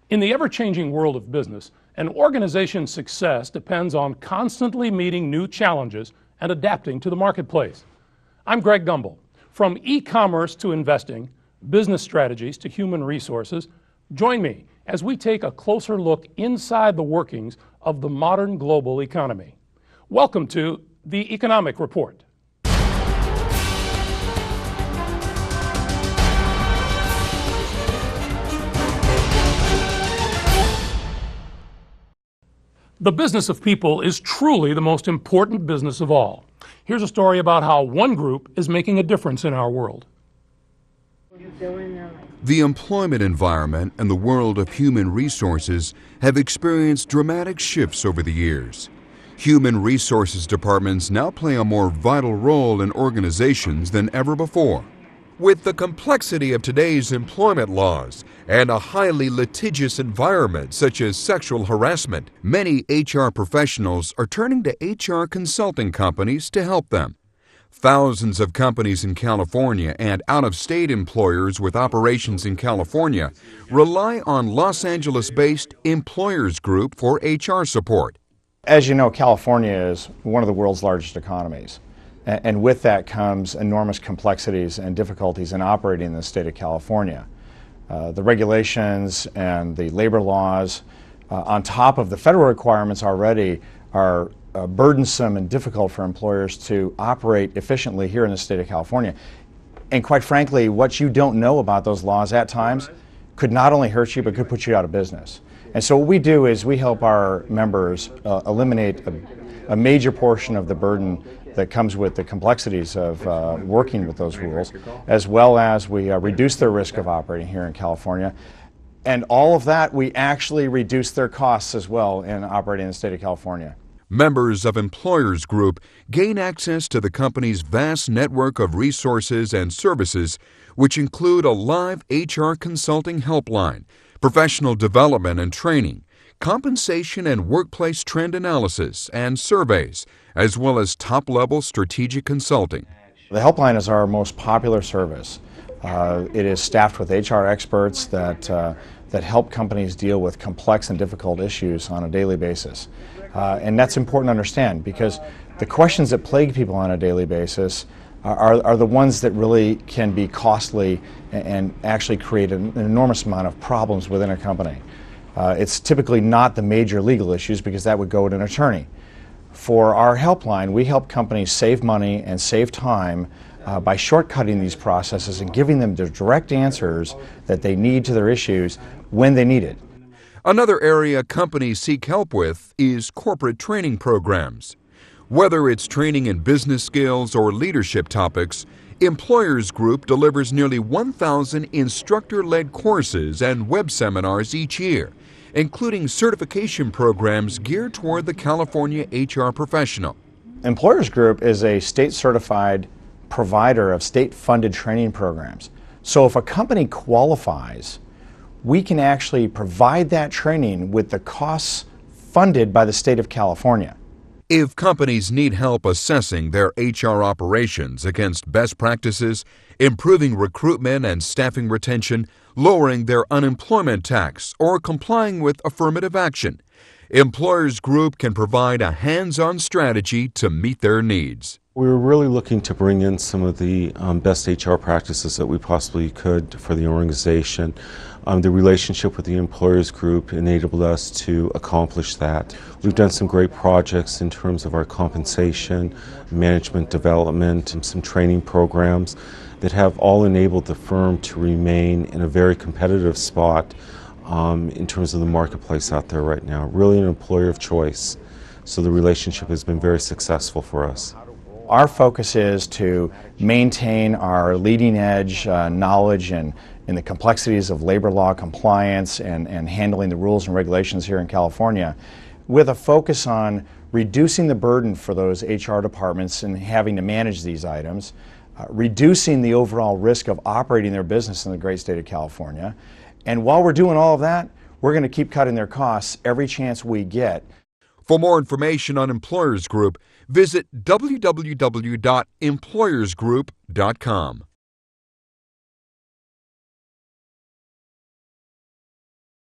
In the ever-changing world of business, an organization's success depends on constantly meeting new challenges and adapting to the marketplace. I'm Greg Gumbel. From e-commerce to investing, business strategies to human resources, join me as we take a closer look inside the workings of the modern global economy. Welcome to the Economic Report. The business of people is truly the most important business of all. Here's a story about how one group is making a difference in our world. The employment environment and the world of human resources have experienced dramatic shifts over the years. Human resources departments now play a more vital role in organizations than ever before. With the complexity of today's employment laws and a highly litigious environment such as sexual harassment, many HR professionals are turning to HR consulting companies to help them. Thousands of companies in California and out-of-state employers with operations in California rely on Los Angeles-based Employers Group for HR support. As you know, California is one of the world's largest economies. And with that comes enormous complexities and difficulties in operating in the state of California. The regulations and the labor laws, on top of the federal requirements already, are burdensome and difficult for employers to operate efficiently here in the state of California. And quite frankly, what you don't know about those laws at times could not only hurt you, but could put you out of business. And so what we do is we help our members eliminate a major portion of the burden that comes with the complexities of working with those rules, as well as we reduce their risk of operating here in California. And all of that, we actually reduce their costs as well in operating in the state of California. Members of Employers Group gain access to the company's vast network of resources and services, which include a live HR consulting helpline, professional development and training, compensation and workplace trend analysis and surveys, as well as top-level strategic consulting. The helpline is our most popular service. It is staffed with HR experts that help companies deal with complex and difficult issues on a daily basis. And that's important to understand because the questions that plague people on a daily basis are the ones that really can be costly and actually create an enormous amount of problems within a company. It's typically not the major legal issues because that would go to an attorney. For our helpline, we help companies save money and save time by shortcutting these processes and giving them the direct answers that they need to their issues when they need it. Another area companies seek help with is corporate training programs. Whether it's training in business skills or leadership topics, Employers Group delivers nearly 1,000 instructor-led courses and web seminars each year, including certification programs geared toward the California HR professional. Employers Group is a state-certified provider of state-funded training programs. So if a company qualifies, we can actually provide that training with the costs funded by the state of California. If companies need help assessing their HR operations against best practices, improving recruitment and staffing retention, lowering their unemployment tax, or complying with affirmative action, Employers Group can provide a hands-on strategy to meet their needs. We were really looking to bring in some of the best HR practices that we possibly could for the organization. The relationship with the Employers Group enabled us to accomplish that. We've done some great projects in terms of our compensation, management development, and some training programs that have all enabled the firm to remain in a very competitive spot in terms of the marketplace out there right now. Really an employer of choice. So the relationship has been very successful for us. Our focus is to maintain our leading edge knowledge in the complexities of labor law compliance and handling the rules and regulations here in California, with a focus on reducing the burden for those HR departments in having to manage these items, reducing the overall risk of operating their business in the great state of California. And while we're doing all of that, we're going to keep cutting their costs every chance we get. For more information on Employers Group, visit www.employersgroup.com.